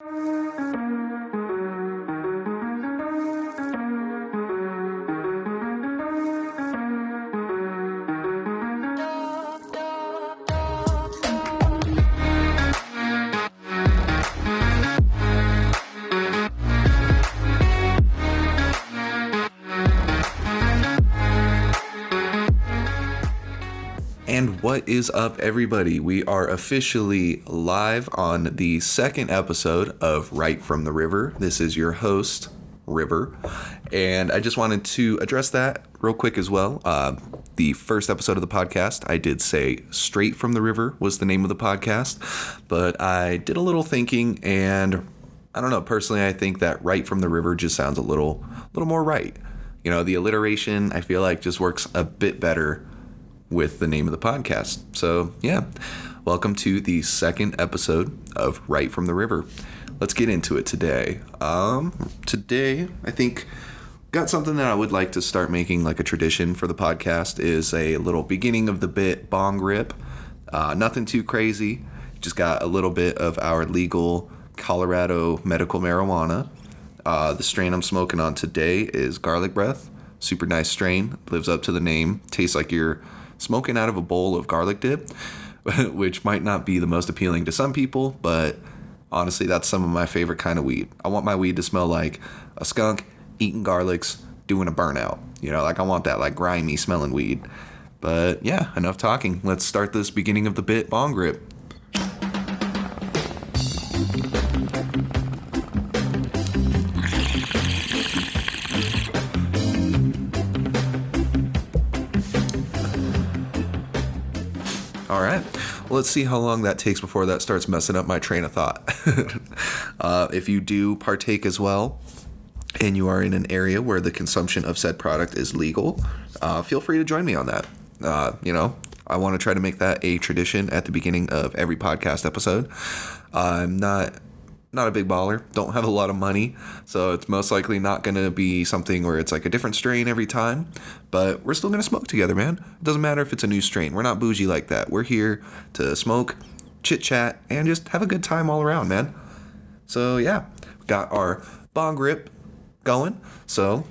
And what is up, everybody? We are officially live on the second episode of Right from the River. This is your host, River, and I just wanted to address that real quick as well. The first episode of the podcast, I did say Straight from the River was the name of the podcast, but I did a little thinking, and I don't know, personally, I think that Right from the River just sounds a little more right. You know, the alliteration, I feel like, just works a bit better with the name of the podcast. So yeah, welcome to the second episode of Right from the River. Let's get into it today. Today, I think, got something that I would like to start making like a tradition for the podcast is a little beginning of the bit bong rip. Nothing too crazy. Just got a little bit of our legal Colorado medical marijuana. The strain I'm smoking on today is Garlic Breath. Super nice strain. Lives up to the name. Tastes like you're smoking out of a bowl of garlic dip, which might not be the most appealing to some people, but honestly, that's some of my favorite kind of weed. I want my weed to smell like a skunk eating garlics, doing a burnout. You know, like I want that like grimy smelling weed. But yeah, enough talking. Let's start this beginning of the bit bong rip. All right, well, let's see how long that takes before that starts messing up my train of thought. If you do partake as well, and you are in an area where the consumption of said product is legal, feel free to join me on that. I want to try to make that a tradition at the beginning of every podcast episode. I'm not a big baller, don't have a lot of money, so it's most likely not going to be something where it's like a different strain every time, but we're still going to smoke together, man. It doesn't matter if it's a new strain. We're not bougie like that. We're here to smoke, chit chat, and just have a good time all around, man. So yeah, got our bong rip going, so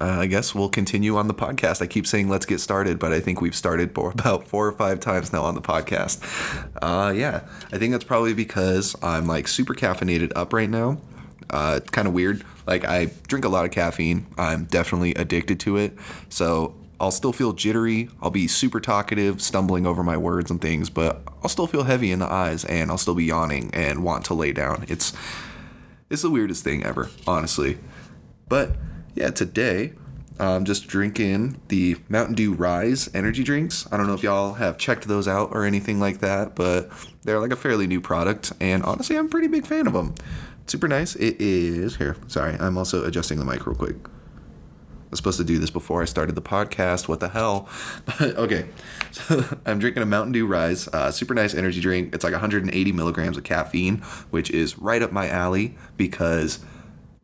I guess we'll continue on the podcast. I keep saying let's get started, but I think we've started for about 4 or 5 times now on the podcast. Yeah, I think that's probably because I'm like super caffeinated up right now. It's kind of weird. Like I drink a lot of caffeine. I'm definitely addicted to it. So I'll still feel jittery. I'll be super talkative, stumbling over my words and things, but I'll still feel heavy in the eyes and I'll still be yawning and want to lay down. It's the weirdest thing ever, honestly. But yeah, today I'm just drinking the Mountain Dew Rise energy drinks. I don't know if y'all have checked those out or anything like that, but they're like a fairly new product, and honestly, I'm a pretty big fan of them. Super nice. It is here. Sorry, I'm also adjusting the mic real quick. I was supposed to do this before I started the podcast. What the hell? But okay, so I'm drinking a Mountain Dew Rise, super nice energy drink. It's like 180 milligrams of caffeine, which is right up my alley because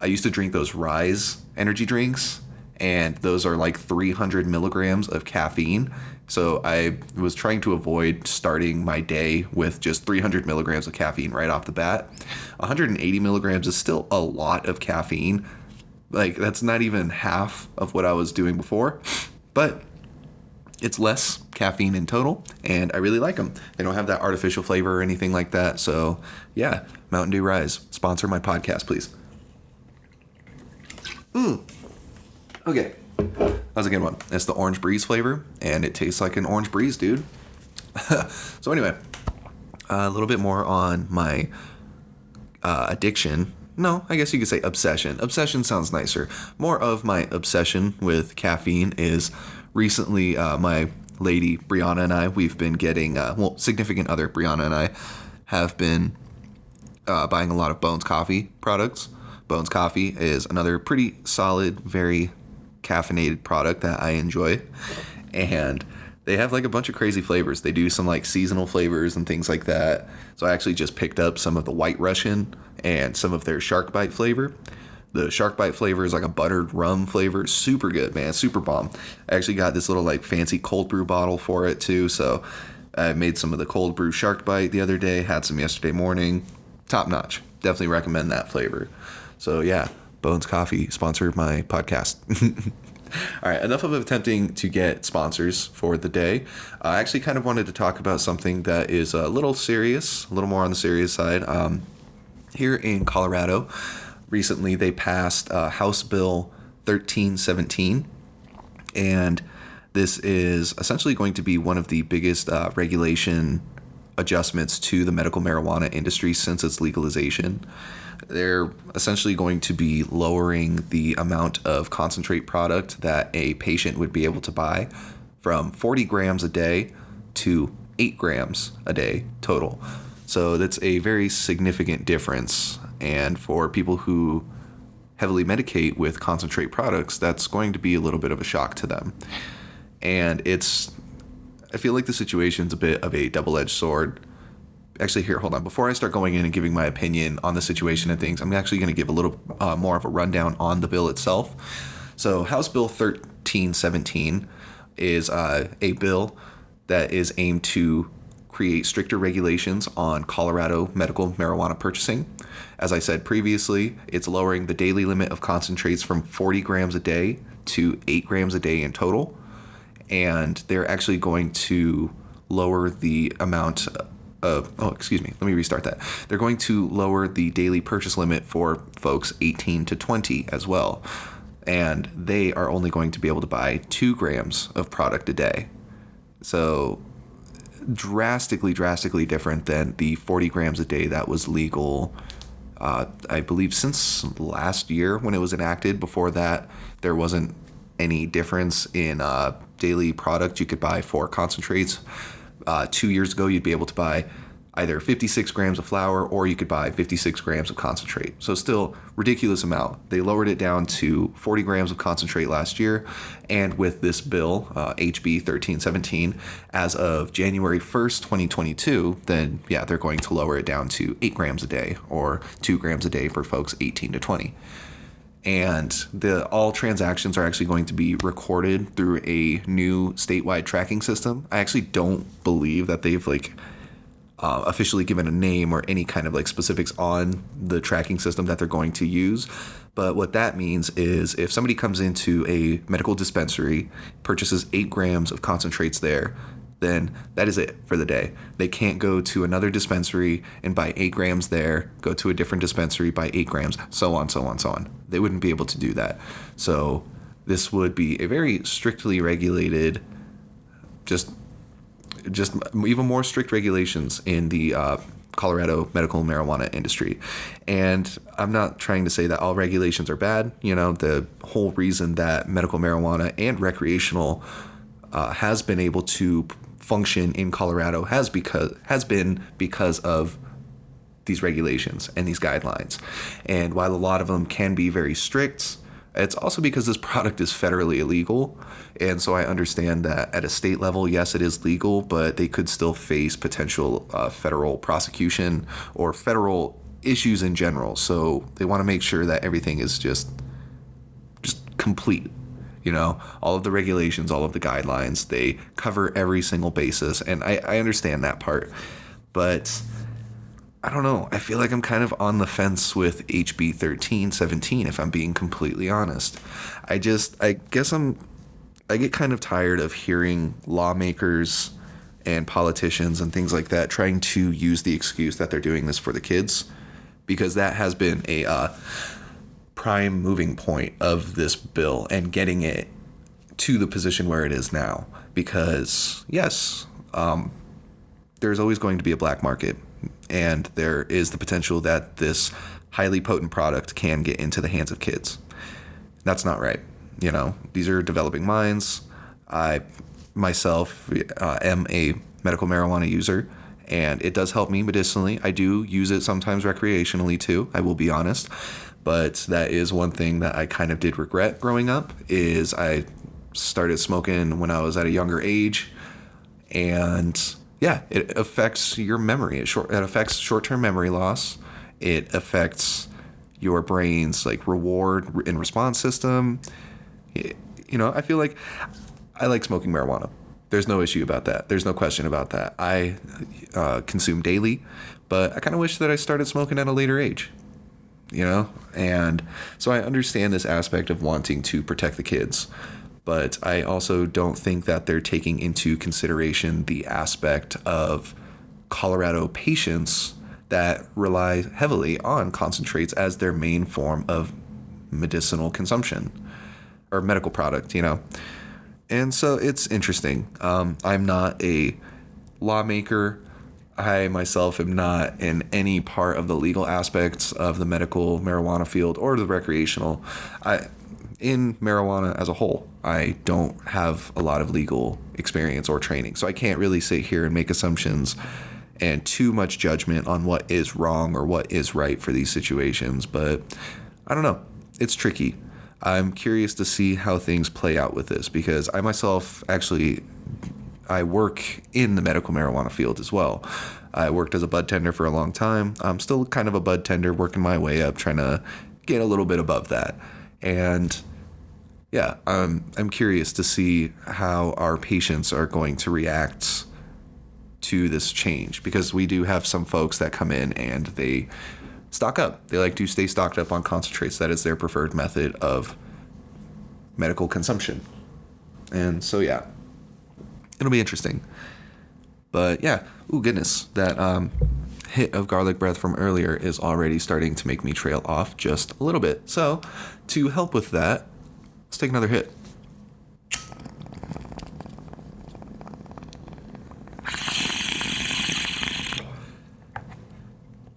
I used to drink those Rise energy drinks, and those are like 300 milligrams of caffeine. So I was trying to avoid starting my day with just 300 milligrams of caffeine right off the bat. 180 milligrams is still a lot of caffeine. Like that's not even half of what I was doing before, but it's less caffeine in total, and I really like them. They don't have that artificial flavor or anything like that. So yeah, Mountain Dew Rise, sponsor my podcast, please. Okay, that was a good one. It's the Orange Breeze flavor, and it tastes like an orange breeze, dude. So anyway, a little bit more on my addiction. No, I guess you could say obsession. Obsession sounds nicer. More of my obsession with caffeine is recently my lady Brianna and I, we've been getting, significant other Brianna and I have been buying a lot of Bones Coffee products. Bones Coffee is another pretty solid, very caffeinated product that I enjoy, and they have like a bunch of crazy flavors. They do some like seasonal flavors and things like that. So I actually just picked up some of the White Russian and some of their Shark Bite flavor. The Shark Bite flavor is like a buttered rum flavor. Super good, man. Super bomb. I actually got this little like fancy cold brew bottle for it too. So I made some of the cold brew Shark Bite the other day. Had some yesterday morning. top notch. Definitely recommend that flavor. So yeah, Bones Coffee sponsored my podcast. All right, enough of attempting to get sponsors for the day. I actually kind of wanted to talk about something that is a little serious, a little more on the serious side. Here in Colorado, recently they passed House Bill 1317, and this is essentially going to be one of the biggest regulation adjustments to the medical marijuana industry since its legalization. They're essentially going to be lowering the amount of concentrate product that a patient would be able to buy from 40 grams a day to 8 grams a day total. So that's a very significant difference. And for people who heavily medicate with concentrate products, that's going to be a little bit of a shock to them. And I feel like the situation's a bit of a double-edged sword. Actually, here, hold on. Before I start going in and giving my opinion on the situation and things, I'm actually going to give a little more of a rundown on the bill itself. So House Bill 1317 is a bill that is aimed to create stricter regulations on Colorado medical marijuana purchasing. As I said previously, it's lowering the daily limit of concentrates from 40 grams a day to 8 grams a day in total. And they're actually going to lower the amount let me restart that. They're going to lower the daily purchase limit for folks 18 to 20 as well. And they are only going to be able to buy 2 grams of product a day. So drastically different than the 40 grams a day that was legal, I believe, since last year when it was enacted. Before that, there wasn't any difference in daily product you could buy for concentrates. 2 years ago, you'd be able to buy either 56 grams of flour or you could buy 56 grams of concentrate. So still ridiculous amount. They lowered it down to 40 grams of concentrate last year. And with this bill, HB 1317, as of January 1st, 2022, then yeah, they're going to lower it down to 8 grams a day or 2 grams a day for folks 18 to 20. And all transactions are actually going to be recorded through a new statewide tracking system. I actually don't believe that they've officially given a name or any kind of specifics on the tracking system that they're going to use. But what that means is if somebody comes into a medical dispensary, purchases 8 grams of concentrates there, then that is it for the day. They can't go to another dispensary and buy 8 grams there, go to a different dispensary, buy 8 grams, so on. They wouldn't be able to do that. So this would be a very strictly regulated, just even more strict regulations in the Colorado medical marijuana industry. And I'm not trying to say that all regulations are bad. The whole reason that medical marijuana and recreational has been able to function in Colorado has been because of these regulations and these guidelines. And while a lot of them can be very strict, it's also because this product is federally illegal. And so I understand that at a state level, yes, it is legal, but they could still face potential federal prosecution or federal issues in general. So they want to make sure that everything is just complete. All of the regulations, all of the guidelines, they cover every single basis. And I understand that part. But I don't know. I feel like I'm kind of on the fence with HB 1317, if I'm being completely honest. I guess I get kind of tired of hearing lawmakers and politicians and things like that trying to use the excuse that they're doing this for the kids, because that has been a prime moving point of this bill and getting it to the position where it is now. Because yes, there's always going to be a black market, and there is the potential that this highly potent product can get into the hands of kids. That's not right. These are developing minds. I myself am a medical marijuana user, and it does help me medicinally. I do use it sometimes recreationally too, I will be honest. But that is one thing that I kind of did regret growing up, is I started smoking when I was at a younger age. And yeah, it affects your memory. It affects short-term memory loss. It affects your brain's reward and response system. I feel like I like smoking marijuana. There's no issue about that. There's no question about that. I consume daily, but I kind of wish that I started smoking at a later age, And so I understand this aspect of wanting to protect the kids, but I also don't think that they're taking into consideration the aspect of Colorado patients that rely heavily on concentrates as their main form of medicinal consumption or medical product, And so it's interesting. I'm not a lawmaker. I myself am not in any part of the legal aspects of the medical marijuana field or the recreational. In marijuana as a whole, I don't have a lot of legal experience or training, so I can't really sit here and make assumptions and too much judgment on what is wrong or what is right for these situations. But I don't know. It's tricky. I'm curious to see how things play out with this, because I myself I work in the medical marijuana field as well. I worked as a bud tender for a long time. I'm still kind of a bud tender, working my way up, trying to get a little bit above that. And yeah, I'm curious to see how our patients are going to react to this change, because we do have some folks that come in and they stock up. They like to stay stocked up on concentrates. That is their preferred method of medical consumption. And so, yeah, it'll be interesting. But yeah, ooh, goodness, that hit of garlic breath from earlier is already starting to make me trail off just a little bit. So to help with that, let's take another hit.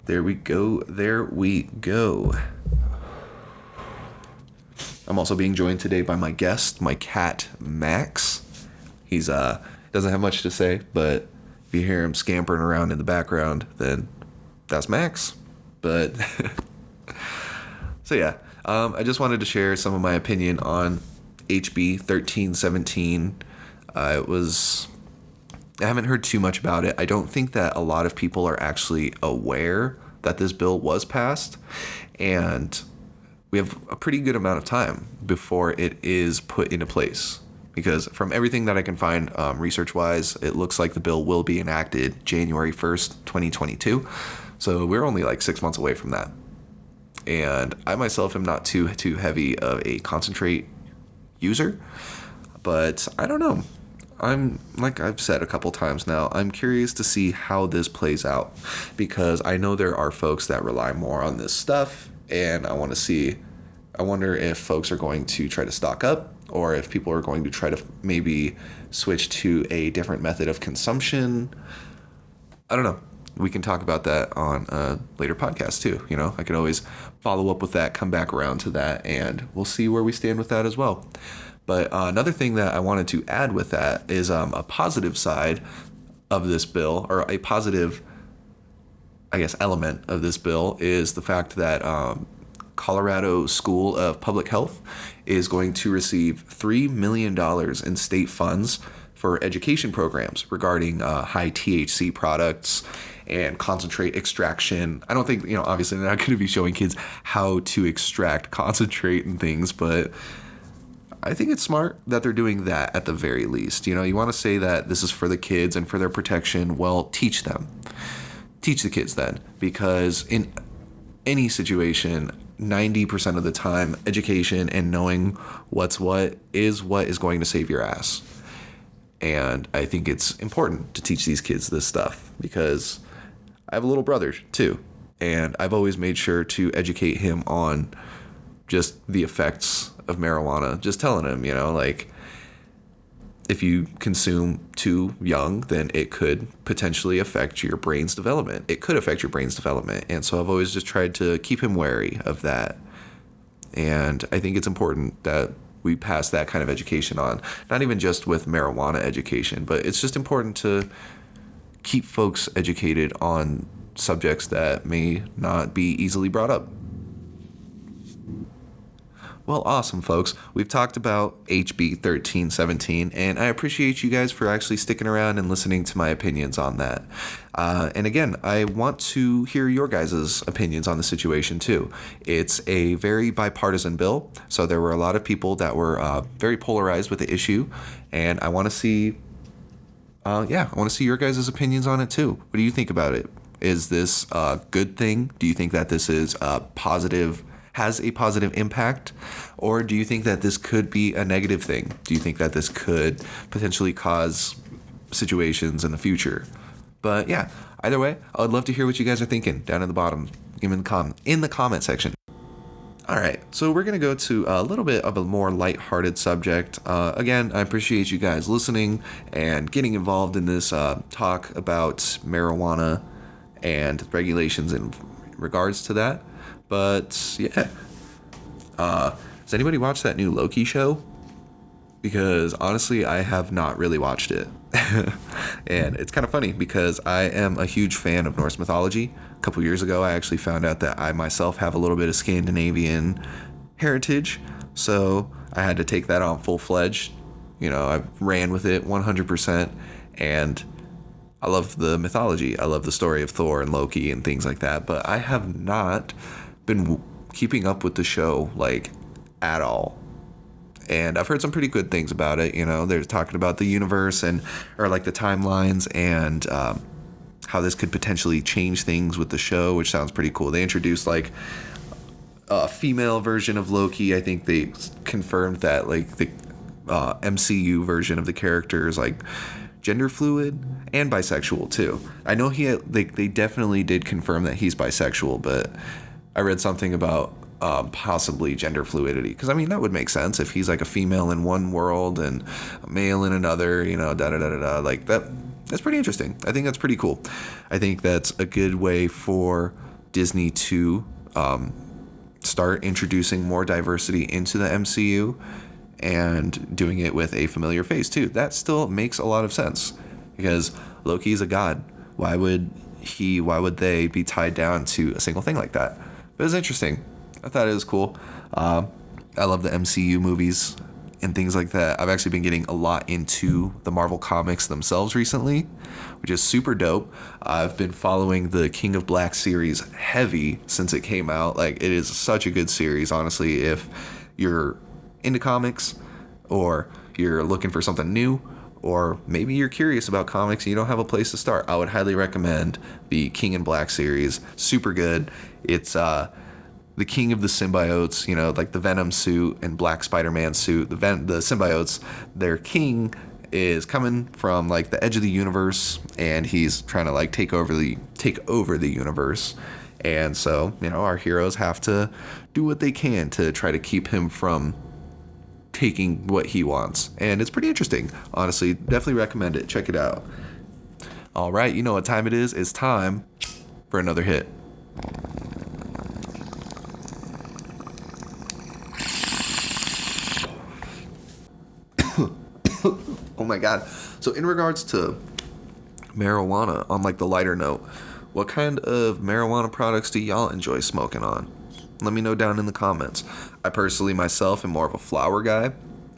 There we go. There we go. I'm also being joined today by my guest, my cat, Max. He's doesn't have much to say, but if you hear him scampering around in the background, then that's Max. But so yeah, I just wanted to share some of my opinion on HB 1317. I haven't heard too much about it. I don't think that a lot of people are actually aware that this bill was passed, and we have a pretty good amount of time before it is put into place, because from everything that I can find research-wise, it looks like the bill will be enacted January 1st, 2022. So we're only like 6 months away from that. And I myself am not too heavy of a concentrate user, but I don't know. I'm, like I've said a couple times now, I'm curious to see how this plays out, because I know there are folks that rely more on this stuff, and I wonder if folks are going to try to stock up, or if people are going to try to maybe switch to a different method of consumption. I don't know. We can talk about that on a later podcast too. I can always follow up with that, come back around to that, and we'll see where we stand with that as well. But another thing that I wanted to add with that is a positive side of this bill, or a positive, element of this bill, is the fact that Colorado School of Public Health is going to receive $3 million in state funds for education programs regarding high THC products and concentrate extraction. I don't think, obviously they're not going to be showing kids how to extract concentrate and things, but I think it's smart that they're doing that at the very least. You want to say that this is for the kids and for their protection. Well, teach them. Teach the kids then, because in any situation, 90% of the time, education and knowing what is going to save your ass. And I think it's important to teach these kids this stuff, because I have a little brother too, and I've always made sure to educate him on just the effects of marijuana, just telling him, if you consume too young, then it could potentially affect your brain's development. It could affect your brain's development. And so I've always just tried to keep him wary of that. And I think it's important that we pass that kind of education on, not even just with marijuana education, but it's just important to keep folks educated on subjects that may not be easily brought up. Well, awesome, folks. We've talked about HB 1317, and I appreciate you guys for actually sticking around and listening to my opinions on that. And again, I want to hear your guys' opinions on the situation too. It's a very bipartisan bill, so there were a lot of people that were very polarized with the issue, and I want to see, I want to see your guys' opinions on it too. What do you think about it? Is this a good thing? Do you think that this is a positive, has a positive impact? Or do you think that this could be a negative thing? Do you think that this could potentially cause situations in the future? But yeah, either way, I would love to hear what you guys are thinking down at the bottom. Give me in the comment section. All right, so we're going to go to a little bit of a more lighthearted subject. Again, I appreciate you guys listening and getting involved in this talk about marijuana and regulations in regards to that. But yeah, has anybody watched that new Loki show? Because honestly, I have not really watched it. And it's kind of funny because I am a huge fan of Norse mythology. A couple years ago, I actually found out that I myself have a little bit of Scandinavian heritage. So I had to take that on full-fledged. You know, I ran with it 100%. And I love the mythology. I love the story of Thor and Loki and things like that. But I have not been keeping up with the show, like, at all. And I've heard some pretty good things about it. You know, they're talking about the universe or like the timelines and how this could potentially change things with the show, which sounds pretty cool. They introduced like a female version of Loki. I think they confirmed that like the MCU version of the character is like gender fluid and bisexual too. I know they definitely did confirm that he's bisexual, but I read something about possibly gender fluidity, because I mean that would make sense if he's like a female in one world and a male in another, you know, like that's pretty interesting. I think that's pretty cool. I think that's a good way for Disney to start introducing more diversity into the MCU and doing it with a familiar face too. That still makes a lot of sense because Loki is a god. Why would they be tied down to a single thing like that? But it's interesting. I thought it was cool. I love the MCU movies and things like that. I've actually been getting a lot into the Marvel comics themselves recently, which is super dope. I've been following the King of Black series heavy since it came out. Like, it is such a good series, honestly. If you're into comics or you're looking for something new, or maybe you're curious about comics and you don't have a place to start, I would highly recommend the King in Black series. Super good. It's the king of the symbiotes, you know, like the Venom suit and Black Spider-Man suit. The symbiotes, their king is coming from like the edge of the universe, and he's trying to like take over the universe. And so, you know, our heroes have to do what they can to try to keep him from taking what he wants. And it's pretty interesting. Honestly, definitely recommend it. Check it out. All right, you know what time it is? It's time for another hit. Oh my god. So in regards to marijuana, on like the lighter note, what kind of marijuana products do y'all enjoy smoking on? Let me know down in the comments. I personally myself am more of a flower guy.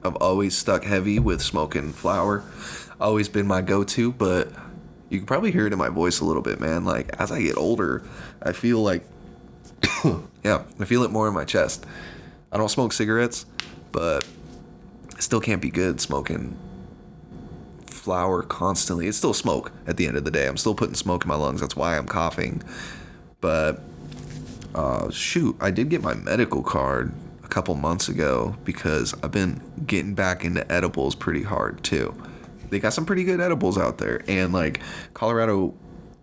I've always stuck heavy with smoking flower. Always been my go-to, but you can probably hear it in my voice a little bit, man. Like, as I get older, I feel like, I feel it more in my chest. I don't smoke cigarettes, but I still can't be good smoking flower constantly. It's still smoke at the end of the day. I'm still putting smoke in my lungs. That's why I'm coughing. But, I did get my medical card a couple months ago because I've been getting back into edibles pretty hard too. They got some pretty good edibles out there, and like Colorado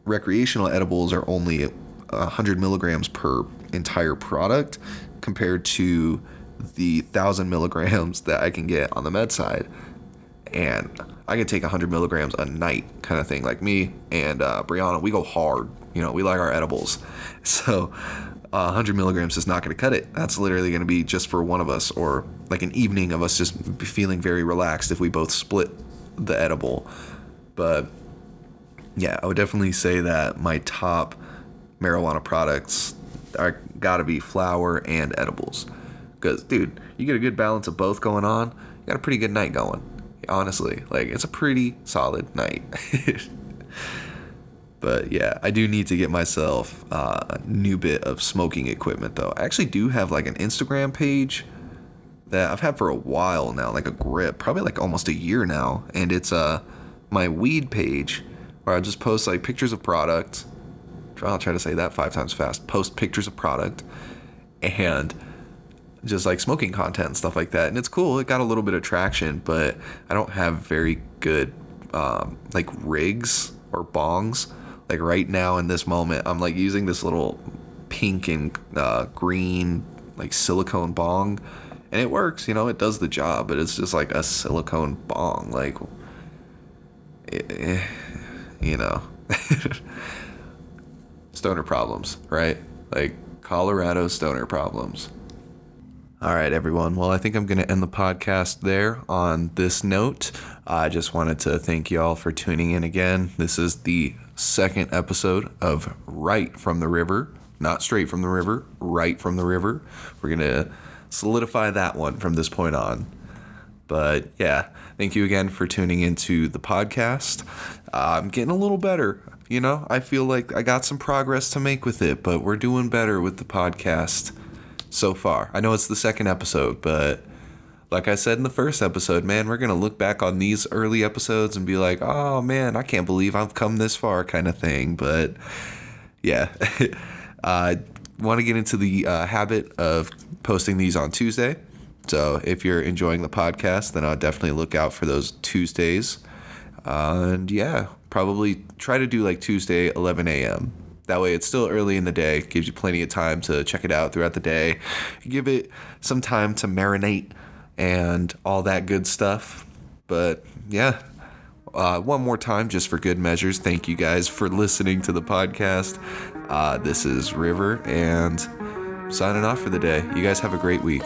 recreational edibles are only 100 milligrams per entire product compared to the 1,000 milligrams that I can get on the med side. And I can take 100 milligrams a night kind of thing. Like me and Brianna, we go hard. You know, we like our edibles. So 100 milligrams is not going to cut it. That's literally going to be just for one of us, or like an evening of us just feeling very relaxed if we both split the edible. But yeah, I would definitely say that my top marijuana products are got to be flower and edibles. Because, dude, you get a good balance of both going on, you got a pretty good night going. Honestly, like, it's a pretty solid night. But yeah, I do need to get myself a new bit of smoking equipment, though. I actually do have like an Instagram page that I've had for a while now, like a grip, probably like almost a year now. And it's my weed page where I just post like pictures of products I'll try to say that 5 times fast. Post pictures of product and just like smoking content and stuff like that. And it's cool. It got a little bit of traction, but I don't have very good like rigs or bongs. Like right now in this moment, I'm like using this little pink and green like silicone bong, and it works. It does the job, but it's just like a silicone bong. Like, stoner problems, right? Like Colorado stoner problems. All right, everyone. Well, I think I'm going to end the podcast there on this note. I just wanted to thank y'all for tuning in again. This is the second episode of Right from the River. Not straight from the river, right from the river. We're going to solidify that one from this point on. But yeah, thank you again for tuning into the podcast. I'm getting a little better. I feel like I got some progress to make with it, but we're doing better with the podcast so far. I know it's the second episode, but like I said in the first episode, man, we're going to look back on these early episodes and be like, oh man, I can't believe I've come this far kind of thing. But yeah, I want to get into the habit of posting these on Tuesday. So if you're enjoying the podcast, then I'll definitely look out for those Tuesdays. And yeah, probably try to do like Tuesday, 11 a.m. That way it's still early in the day. Gives you plenty of time to check it out throughout the day. Give it some time to marinate and all that good stuff. But yeah, one more time, just for good measures, thank you guys for listening to the podcast. This is River, and signing off for the day. You guys have a great week.